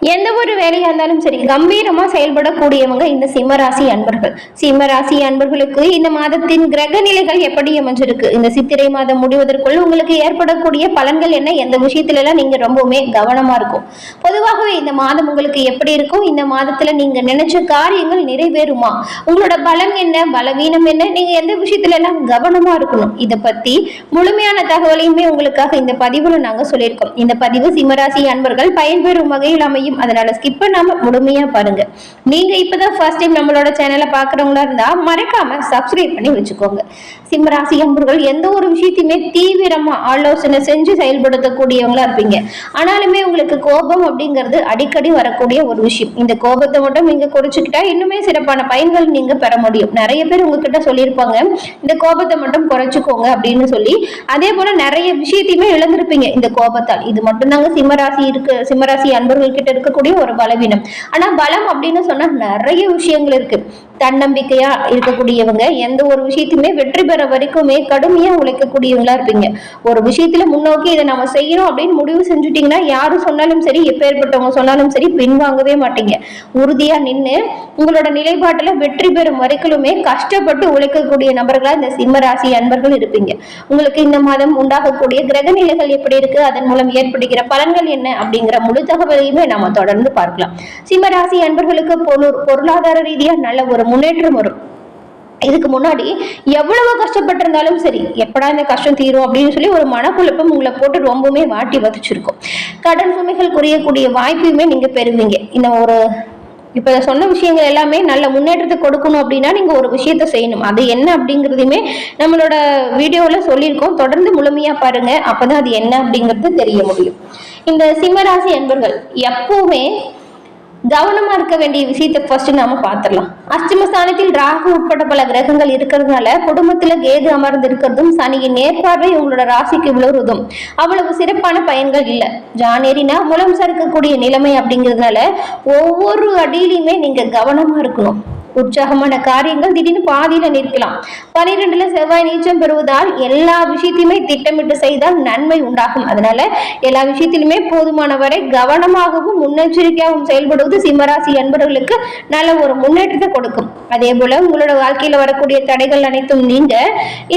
எந்த ஒரு வேலையா இருந்தாலும் சரி கம்பீரமா செயல்படக்கூடியவங்க இந்த சிம்மராசி அன்பர்கள். சிம்மராசி அன்பர்களுக்கு இந்த மாதத்தின் கிரக நிலைகள் எப்படி அமைஞ்சிருக்கு, இந்த சித்திரை மாதம் முடிவதற்குள் உங்களுக்கு ஏற்படக்கூடிய பலன்கள் என்ன, எந்த விஷயத்துல எல்லாம் நீங்க ரொம்பவுமே கவனமா இருக்கும். பொதுவாகவே இந்த மாதம் உங்களுக்கு எப்படி இருக்கும், இந்த மாதத்துல நீங்க நினைச்ச காரியங்கள் நிறைவேறுமா, உங்களோட பலம் என்ன, பலவீனம் என்ன, நீங்க எந்த விஷயத்துல எல்லாம் கவனமா இருக்கணும், இதை பத்தி முழுமையான தகவலையுமே உங்களுக்காக இந்த பதிவுல நாங்க சொல்லியிருக்கோம். இந்த பதிவு சிம்மராசி அன்பர்கள் பயன்பெறும் வகையில் அமையும். அதனால ஸ்கிப் பண்ணாம முழுமையா பாருங்க. நீங்க இப்பதான் ஃபர்ஸ்ட் டைம் நம்மளோட சேனலை பாக்குறவங்களா இருந்தா மறக்காம சப்ஸ்கிரைப் பண்ணி வச்சுக்கோங்க. சிம்மராசி அன்பர்கள் எந்த ஒரு விஷயத்தையுமே தீவிரமா ஆலோசனை செஞ்சு செயல்படுத்தக்கூடியவங்களா இருப்பீங்க. ஆனாலுமே உங்களுக்கு கோபம் அப்படிங்கிறது அடிக்கடி வரக்கூடிய ஒரு விஷயம். இந்த கோபத்தை மட்டும் நீங்க குறைச்சுக்கிட்டா இன்னுமே சிறப்பான பயன்கள் நீங்க பெற முடியும். நிறைய பேர் உங்ககிட்ட சொல்லியிருப்பாங்க இந்த கோபத்தை மட்டும் குறைச்சுக்கோங்க அப்படின்னு சொல்லி. அதே போல நிறைய விஷயத்தையுமே இழந்திருப்பீங்க இந்த கோபத்தால். இது மட்டும் தாங்க சிம்மராசி அன்பர்கள் கிட்ட இருக்கக்கூடிய ஒரு பலவீனம். ஆனா பலம் அப்படின்னு சொன்னா நிறைய விஷயங்கள் இருக்கு. தன்னம்பிக்கையா இருக்கக்கூடியவங்க, எந்த ஒரு விஷயத்தையுமே வெற்றி பெற வரைக்குமே கடுமையா உழைக்கக்கூடியவங்களா இருப்பீங்க. ஒரு விஷயத்துல முன்னோக்கி இதை நம்ம செய்யணும் அப்படின்னு முடிவு செஞ்சுட்டீங்கன்னா யாரு சொன்னாலும் சரி, எப்பேற்பட்டவங்க சொன்னாலும் சரி, பின்வாங்கவே மாட்டீங்க. உறுதியா நின்று உங்களோட நிலைப்பாட்டுல வெற்றி பெறும் வரைக்குமே கஷ்டப்பட்டு உழைக்கக்கூடிய நபர்களா இந்த சிம்மராசி அன்பர்கள் இருப்பீங்க. உங்களுக்கு இந்த மாதம் உண்டாகக்கூடிய கிரக நிலைகள் எப்படி இருக்கு, அதன் மூலம் ஏற்படுகிற பலன்கள் என்ன அப்படிங்கிற முழு தகவலையுமே நாம தொடர்ந்து பார்க்கலாம். சிம்மராசி அன்பர்களுக்கு பொருளாதார ரீதியா நல்ல ஒரு முன்னேற்றம் வரும். இதுக்கு முன்னாடி எவ்வளவு கஷ்டப்பட்டிருந்தாலும் சரி, எப்படா இந்த கஷ்டம் தீரும் அப்படின்னு சொல்லி ஒரு மனக்குழப்பம் உங்களை போட்டு ரொம்பவுமே வாட்டி வதச்சிருக்கும். கடன் சுமைகள் குறையக்கூடிய வாய்ப்பையுமே நீங்க பெறுவீங்க. இந்த ஒரு இப்ப சொன்ன விஷயங்கள் எல்லாமே நல்ல முன்னேற்றத்தை கொடுக்கணும் அப்படின்னா நீங்க ஒரு விஷயத்த செய்யணும். அது என்ன அப்படிங்கிறதுமே நம்மளோட வீடியோல சொல்லியிருக்கோம். தொடர்ந்து முழுமையா பாருங்க, அப்பதான் அது என்ன அப்படிங்கிறது தெரிய முடியும். இந்த சிம்மராசி அன்பர்கள் எப்பவுமே கவனமா இருக்க வேண்டிய விஷயத்தை ஃபர்ஸ்ட் நாம பாத்திரலாம். அஷ்டமஸ்தானத்தில் ராகு உட்பட்ட பல கிரகங்கள் இருக்கிறதுனால குடும்பத்துல கேது அமர்ந்து இருக்கிறதும் சனியின் நேர்பார்வை உங்களோட ராசிக்கு விழுறதும் அவ்வளவு சிறப்பான பயன்கள் இல்லை. ஜானேரினா மூலம் சறுக்கக்கூடிய நிலைமை அப்படிங்கிறதுனால ஒவ்வொரு அடியிலுமே நீங்க கவனமா இருக்கணும். உற்சாகமான காரியங்கள் திடீர்னு பாதியில நிற்கலாம். 12ல செவ்வாய் நீச்சம் பெறுவதால் எல்லா விஷயத்தையுமே திட்டமிட்டு செய்தால் நன்மை உண்டாகும். அதனால எல்லா விஷயத்திலுமே போதுமான வரை கவனமாகவும் முன்னெச்சரிக்கையாகவும் செயல்படுவது சிம்மராசி அன்பர்களுக்கு நல்ல ஒரு முன்னேற்றத்தை கொடுக்கும். அதே போல உங்களோட வாழ்க்கையில வரக்கூடிய தடைகள் அனைத்தும் நீங்க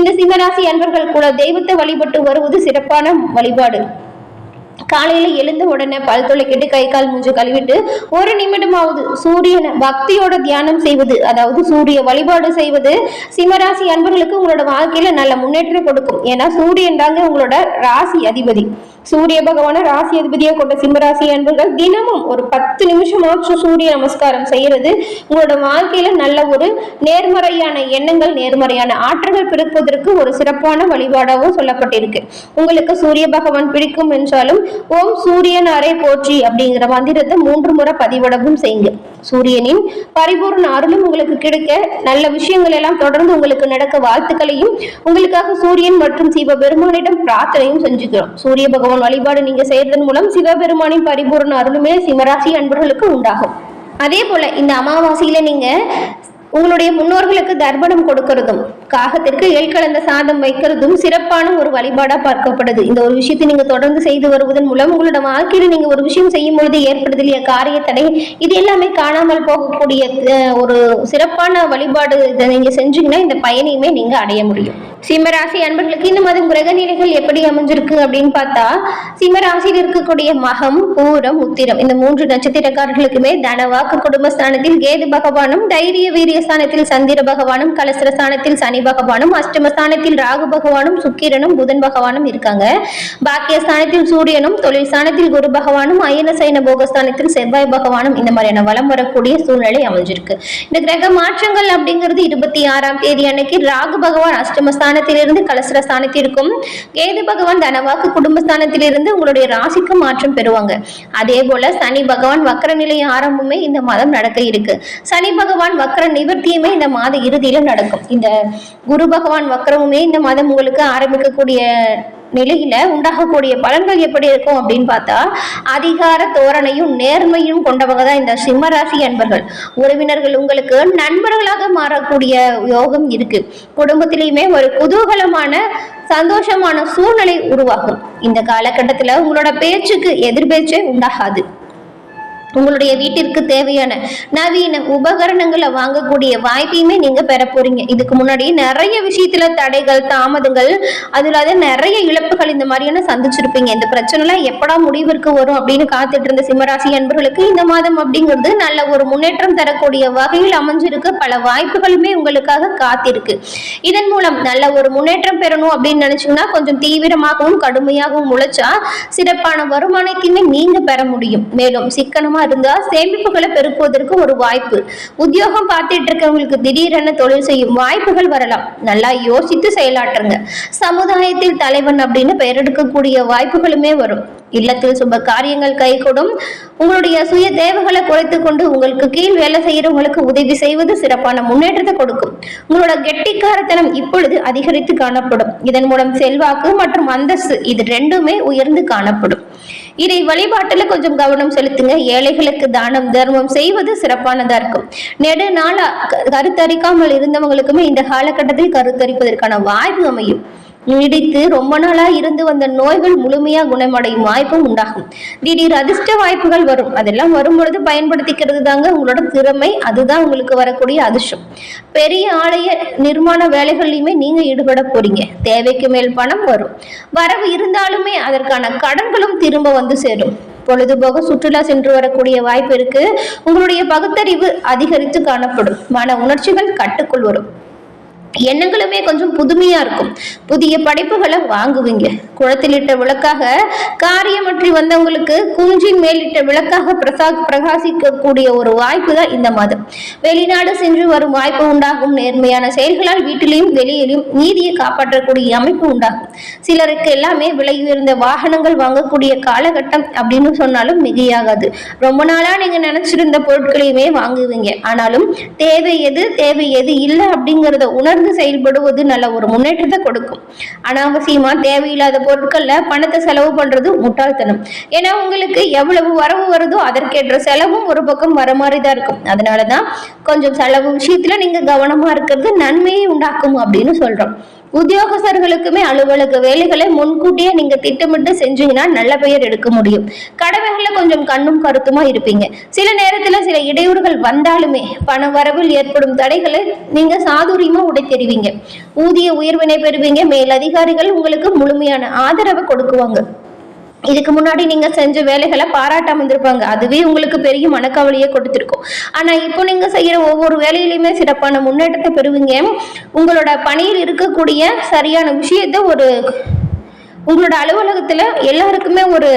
இந்த சிம்மராசி அன்பர்கள் கூட தெய்வத்தை வழிபட்டு வருவது சிறப்பான வழிபாடு. காலையில எழுந்த உடனே பல் துளைக்கிட்டு கை கால் மூஞ்சி கழுவிட்டு ஒரு நிமிடமாவது சூரியனை பக்தியோட தியானம் செய்வது, அதாவது சூரிய வழிபாடு செய்வது சிம்மராசி அன்பர்களுக்கு உங்களோட வாழ்க்கையில நல்ல முன்னேற்றம் கொடுக்கும். ஏன்னா சூரியன் தாங்க உங்களோட ராசி அதிபதி. சூரிய பகவான ராசி அதிபதியை கொண்ட சிம்மராசி அன்பர்கள் தினமும் ஒரு 10 நிமிஷமாச்சும் சூரிய நமஸ்காரம் செய்யறது உங்களோட வாழ்க்கையில நல்ல ஒரு நேர்மறையான எண்ணங்கள், நேர்மறையான ஆற்றல்கள் பிறப்பதற்கு ஒரு சிறப்பான வழிபாடாகவும் சொல்லப்பட்டிருக்கு. உங்களுக்கு சூரிய பகவான் பிடிக்கும் என்றாலும் ஓம் சூரியன் அறை போற்றி அப்படிங்கிற மந்திரத்தை 3 முறை பதிவிடவும் செய்யுங்க. சூரியனின் பரிபூர்ண அருளும் உங்களுக்கு கிடைக்க, நல்ல விஷயங்கள் எல்லாம் தொடர்ந்து உங்களுக்கு நடக்க வாழ்த்துக்களையும் உங்களுக்காக சூரியன் மற்றும் சிவபெருமானிடம் பிரார்த்தனையும் செஞ்சுக்கிறோம். சூரிய பகவான் வழிபாடு நீங்க செய்யறதன் மூலம் சிவபெருமானின் பரிபூர்ண அருளுமே சிம்மராசி அன்பர்களுக்கு உண்டாகும். அதே போல இந்த அமாவாசையில நீங்க உங்களுடைய முன்னோர்களுக்கு தர்ப்பணம் கொடுக்கறதும் காகத்திற்கு எள் கலந்த சாதம் வைக்கிறதும் சிறப்பான ஒரு வழிபாடா பார்க்கப்படுது. இந்த ஒரு விஷயத்தை நீங்க தொடர்ந்து செய்து வருவதன் மூலம் உங்களோட வாழ்க்கையில நீங்க ஒரு விஷயம் செய்யும் பொழுது ஏற்படுது இல்லையா காரிய தடை, இது எல்லாமே காணாமல் போகக்கூடிய ஒரு சிறப்பான வழிபாடு. இதை நீங்க செஞ்சீங்கன்னா இந்த பயனையுமே நீங்க அடைய முடியும். சிம்மராசி அன்பர்களுக்கு இந்த மாதம் கிரக நிலைகள் எப்படி அமைஞ்சிருக்கு அப்படின்னு பார்த்தா, சிம்மராசியில் இருக்கக்கூடிய மகம், பூரம், உத்திரம் இந்த 3 நட்சத்திரக்காரர்களுக்குமே தனவாக்கு குடும்பஸ்தானத்தில் கேது பகவானும், தைரிய வீரிய ஸ்தானத்தில் சந்திர பகவானும், கலசர ஸ்தானத்தில் சனி பகவானும், அஷ்டமஸ்தானத்தில் ராகு பகவானும், சுக்கிரனும், புதன் பகவானும் இருக்காங்க. பாக்கியஸ்தானத்தில் சூரியனும், தொழில் ஸ்தானத்தில் குரு பகவானும், அயன சைன போகஸ்தானத்தில் செவ்வாய் பகவானும் இந்த மாதிரியான வளம் வரக்கூடிய சூழ்நிலை அமைஞ்சிருக்கு. இந்த கிரக மாற்றங்கள் அப்படிங்கிறது 26ஆம் தேதி அன்னைக்கு ராகு பகவான் அஷ்டமஸ்தானத்திலிருந்து கலசர ஸ்தானத்திற்கும், கேது பகவான் தனவாக்கு குடும்பஸ்தானத்திலிருந்து உங்களுடைய ராசிக்கு மாற்றம் பெறுவாங்க. அதே போல சனி பகவான் வக்கர நிலை ஆரம்பமே இந்த மாதம் நடக்க இருக்கு. சனி பகவான் வக்கர நிவர்த்தியுமே இந்த மாத இறுதியில நடக்கும். இந்த குரு பகவான் வக்கரமுமே இந்த மாதம் உங்களுக்கு ஆரம்பிக்கக்கூடிய நிலையில உண்டாகக்கூடிய பலன்கள் எப்படி இருக்கும் அப்படின்னு பார்த்தா, அதிகார தோரணையும் நேர்மையும் கொண்டவங்க தான் இந்த சிம்மராசி அன்பர்கள். உறவினர்கள் உங்களுக்கு நண்பர்களாக மாறக்கூடிய யோகம் இருக்கு. குடும்பத்திலையுமே ஒரு குதூகலமான சந்தோஷமான சூழ்நிலை உருவாகும். இந்த காலகட்டத்துல உங்களோட பேச்சுக்கு எதிர்பேச்சே உண்டாகாது. உங்களுடைய வீட்டிற்கு தேவையான நவீன உபகரணங்களை வாங்கக்கூடிய வாய்ப்பையுமே நீங்க பெற போறீங்க. இதுக்கு முன்னாடி நிறைய விஷயத்துல தடைகள், தாமதங்கள், அதுல நிறைய இழப்புகள் இந்த மாதிரியான சந்திச்சிருப்பீங்க. இந்த பிரச்சனை எல்லாம் எப்படா முடிவிற்கு வரும் அப்படின்னு காத்துட்டு இருந்த சிம்மராசி அன்பர்களுக்கு இந்த மாதம் அப்படிங்கிறது நல்ல ஒரு முன்னேற்றம் தரக்கூடிய வகையில் அமைஞ்சிருக்கு. பல வாய்ப்புகளுமே உங்களுக்காக காத்திருக்கு. இதன் மூலம் நல்ல ஒரு முன்னேற்றம் பெறணும் அப்படின்னு நினைச்சீங்கன்னா கொஞ்சம் தீவிரமாகவும் கடுமையாகவும் உழைச்சா சிறப்பான வருமானத்தையுமே நீங்க பெற முடியும். மேலும் சிக்கனமா இருந்தா சேமிப்புகளை பெருக்குவதற்கு ஒரு வாய்ப்பு. உத்தியோகம் பார்த்துட்டு இருக்கவங்களுக்கு திடீரென தொழில் செய்யும் வாய்ப்புகள் வரலாம். நல்லா யோசித்து செயலாற்றுங்க. சமுதாயத்தில் தலைவன் அப்படின்னு பெயர் எடுக்கக்கூடிய வாய்ப்புகளுமே வரும். இல்லத்தில் சுப காரியங்கள் கைகூடும். உங்களுடைய சுய தேவைகளை குறைத்துக் கொண்டு உங்களுக்கு கீழ் வேலை செய்யறவங்களுக்கு உதவி செய்வது சிறப்பான முன்னேற்றத்தை கொடுக்கும். உங்களோட கெட்டிக்காரத்தனம் இப்பொழுது அதிகரித்து காணப்படும். இதன் மூலம் செல்வாக்கு மற்றும் அந்தஸ்து இது ரெண்டுமே உயர்ந்து காணப்படும். இதை வழிபாட்டுல கொஞ்சம் கவனம் செலுத்துங்க. ஏழைகளுக்கு தானம் தர்மம் செய்வது சிறப்பானதா இருக்கும். நெடுநாள கருத்தரிக்காமல் இருந்தவங்களுக்குமே இந்த காலகட்டத்தில் கருத்தரிப்பதற்கான வாய்ப்பு அமையும். நீடித்து ரொம்ப நாளா இருந்து வந்த நோய்கள் முழுமையா குணமடையும் வாய்ப்பும் உண்டாகும். திடீர் அதிர்ஷ்ட வாய்ப்புகள் வரும். அதெல்லாம் வரும்பொழுது பயன்படுத்திக்கிறது தாங்க உங்களோட திறமை. அதுதான் உங்களுக்கு வரக்கூடிய அதிர்ஷ்டம். பெரிய ஆலய நிர்மாண வேலைகள்லையுமே நீங்க ஈடுபட போறீங்க. தேவைக்கு மேல் பணம் வரும். வரவு இருந்தாலுமே அதற்கான கடன்களும் திரும்ப வந்து சேரும். பொழுதுபோக சுற்றுலா சென்று வரக்கூடிய வாய்ப்பு இருக்கு. உங்களுடைய பகுத்தறிவு அதிகரித்து காணப்படும். மன உணர்ச்சிகள் கட்டுக்குள் வரும். எண்ணங்களுமே கொஞ்சம் புதுமையா இருக்கும். புதிய படைப்புகளை வாங்குவீங்க. குளத்திலிட்ட விளக்காக காரியமற்றி வந்தவங்களுக்கு குஞ்சின் மேலிட்ட விளக்காக பிரகாசிக்கக்கூடிய ஒரு வாய்ப்பு தான் இந்த மாதம். வெளிநாடு சென்று வரும் வாய்ப்பு உண்டாகும். நேர்மையான செயல்களால் வீட்டிலையும் வெளியிலும் நீதியை காப்பாற்றக்கூடிய அமைப்பு உண்டாகும். சிலருக்கு எல்லாமே விலை உயர்ந்த வாகனங்கள் வாங்கக்கூடிய காலகட்டம் அப்படின்னு சொன்னாலும் மிகையாகாது. ரொம்ப நாளா நீங்க நினைச்சிருந்த பொருட்களையுமே வாங்குவீங்க. ஆனாலும் தேவை எது இல்லை அப்படிங்கிறத உணர்ந்து செயல்படுவது நல்ல ஒரு முன்னேற்றத்தை கொடுக்கும். அனாவசியமா தேவையில்லாத பொருட்கள்ல பணத்தை செலவு பண்றது முட்டாள்தனம். ஏன்னா உங்களுக்கு எவ்வளவு வரவு வருதோ அதற்கேற்ற செலவும் ஒரு பக்கம் வர மாதிரிதான் இருக்கும். அதனாலதான் கொஞ்சம் செலவு விஷயத்துல நீங்க கவனமா இருக்கிறது நன்மையை உண்டாக்கும் அப்படின்னு சொல்றோம். உத்தியோகஸ்தர்களுக்குமே அலுவலக வேலைகளை முன்கூட்டியே நீங்க திட்டமிட்டு செஞ்சீங்கன்னா நல்ல பெயர் எடுக்க முடியும். கடமைகள்ல கொஞ்சம் கண்ணும் கருத்துமா இருப்பீங்க. சில நேரத்துல சில இடையூறுகள் வந்தாலுமே பண வரவில் ஏற்படும் தடைகளை நீங்க சாதுரியமா உடைத்தெறிவீங்க. ஊதிய உயர்வினை பெறுவீங்க. மேலதிகாரிகள் உங்களுக்கு முழுமையான ஆதரவை கொடுக்குவாங்க. இதுக்கு முன்னாடி நீங்க செஞ்ச வேலைகளை பாராட்டாம இருந்திருப்பாங்க. அதுவே உங்களுக்கு பெரிய மனக்கவலையை கொடுத்திருக்கும். ஆனா இப்போ நீங்க செய்யற ஒவ்வொரு வேலையிலுமே சிறப்பான முன்னேற்றத்தை பெறுவீங்க. உங்களோட பணியில் இருக்கக்கூடிய சரியான விஷயத்த உங்களோட அலுவலகத்துல எல்லாருக்குமே ஒரு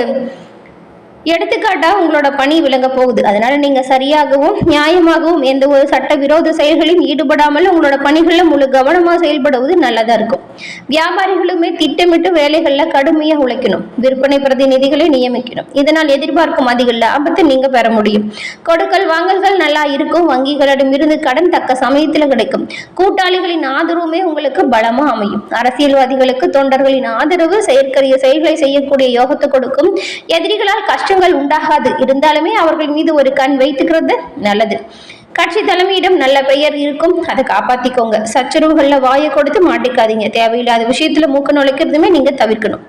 எடுத்துக்காட்டா உங்களோட பணி விளங்க போகுது. அதனால நீங்க சரியாகவும் நியாயமாகவும் எந்த ஒரு சட்டவிரோத செயல்களிலும் ஈடுபடாமல் உங்களோட பணிகள்ல முழு கவனமா செயல்படுவது நல்லதா இருக்கும். வியாபாரிகளுமே திட்டமிட்டு வேலைகள்ல கடுமையா உழைக்கணும். விற்பனை பிரதிநிதிகளை நியமிக்கணும். இதனால் எதிர்பார்க்கும் அதிக லாபத்தை நீங்க பெற முடியும். கொடுக்கல் வாங்கல்கள் நல்லா இருக்கும். வங்கிகளிடம் இருந்து கடன் தக்க சமயத்துல கிடைக்கும். கூட்டாளிகளின் ஆதரவுமே உங்களுக்கு பலமா அமையும். அரசியல்வாதிகளுக்கு தொண்டர்களின் ஆதரவு செயற்கரிய செயல்களை செய்யக்கூடிய யோகத்தை கொடுக்கும். எதிரிகளால் கஷ்டம் உண்டாகாது. இருந்தாலுமே அவர்கள் மீது ஒரு கண் வைத்துக்கிறது நல்லது. கட்சி தலைமையிடம் நல்ல பெயர் இருக்கும். அதை காப்பாத்திக்கோங்க. சச்சரவுகள்ல வாயை கொடுத்து மாட்டிக்காதீங்க. தேவையில்லாத விஷயத்துல மூக்க நுழைக்கிறதுமே நீங்க தவிர்க்கணும்.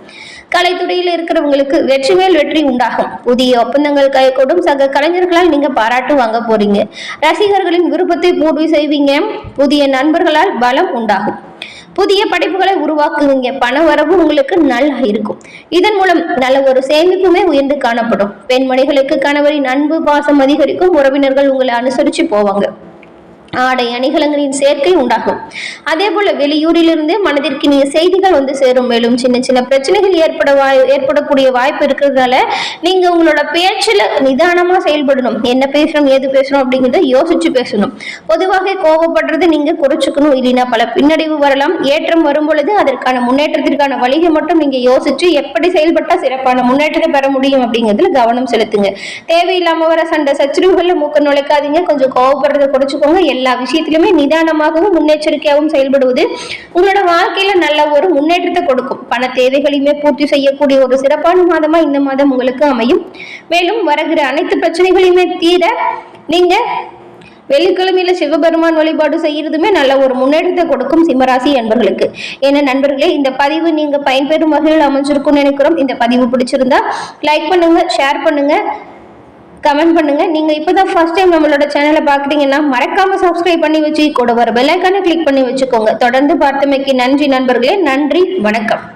கலைத்துறையில் இருக்கிறவங்களுக்கு வெற்றி மேல் வெற்றி உண்டாகும். புதிய ஒப்பந்தங்கள் கைகூடும். சக கலைஞர்களால் நீங்க பாராட்டு வாங்க போறீங்க. ரசிகர்களின் விருப்பத்தை பூர்த்தி செய்வீங்க. புதிய நண்பர்களால் பலம் உண்டாகும். புதிய படைப்புகளை உருவாக்குவீங்க. பண வரவு உங்களுக்கு நல்லா இருக்கும். இதன் மூலம் நல்ல ஒரு சேமிப்புமே உயர்ந்து காணப்படும். பெண்மணிகளுக்கு கணவரின் அன்பு பாசம் அதிகரிக்கும். உறவினர்கள் உங்களை அனுசரிச்சு போவாங்க. ஆடை அணிகலன்களின் சேர்க்கை உண்டாகும். அதே போல வெளியூரிலிருந்து மனதிற்கு நீங்க செய்திகள் வந்து சேரும். மேலும் சின்ன சின்ன பிரச்சனைகள் ஏற்படக்கூடிய வாய்ப்பு இருக்கிறதுனால நீங்க உங்களோட பேச்சுல நிதானமா செயல்படணும். என்ன பேசணும் ஏது பேசணும் அப்படிங்கிறத யோசிச்சு பேசணும். பொதுவாக கோபப்படுறது நீங்க குறைச்சுக்கணும். இல்லைன்னா பல பின்னடைவு வரலாம். ஏற்றம் வரும் பொழுது அதற்கான முன்னேற்றத்திற்கான வழியை மட்டும் நீங்க யோசிச்சு எப்படி செயல்பட்டா சிறப்பான முன்னேற்றத்தை பெற முடியும் அப்படிங்கிறதுல கவனம் செலுத்துங்க. தேவையில்லாம வர சண்டை சச்சரவுகள்ல மூக்க நுழைக்காதீங்க. கொஞ்சம் கோபப்படுறதை குறைச்சுக்கோங்க. எல்லா விஷயத்திலுமே நிதானமாகவும் முன்னெச்சரிக்கையாகவும் செயல்படுவது உங்களோட வாழ்க்கையில நல்ல ஒரு முன்னேற்றத்தை கொடுக்கும். பண தேவைகளையுமே பூர்த்தி செய்யக்கூடிய ஒரு சிறப்பான மாதமா இந்த மாதம் உங்களுக்கு அமையும். மேலும் வருகிற அனைத்து பிரச்சனைகளையுமே தீர நீங்க வெள்ளிக்கிழமையில சிவபெருமான் வழிபாடு செய்யறதுமே நல்ல ஒரு முன்னேற்றத்தை கொடுக்கும் சிம்மராசி அன்பர்களுக்கு. ஏன்னா நண்பர்களே, இந்த பதிவு நீங்க பயன்பெறும் வகையில் அமைஞ்சிருக்கும்னு நினைக்கிறோம். இந்த பதிவு பிடிச்சிருந்தா லைக் பண்ணுங்க, ஷேர் பண்ணுங்க. கமெண்ட் பண்ணுங்க. நீங்க இப்பதான் ஃபர்ஸ்ட் டைம் நம்மளோட சேனலை பாக்குறீங்கன்னா மறக்காம சப்ஸ்கிரைப் பண்ணி வச்சு கூட வர பெல் ஐகானை கிளிக் பண்ணி வச்சுக்கோங்க. தொடர்ந்து பார்த்தமைக்கு நன்றி நண்பர்களே. நன்றி, வணக்கம்.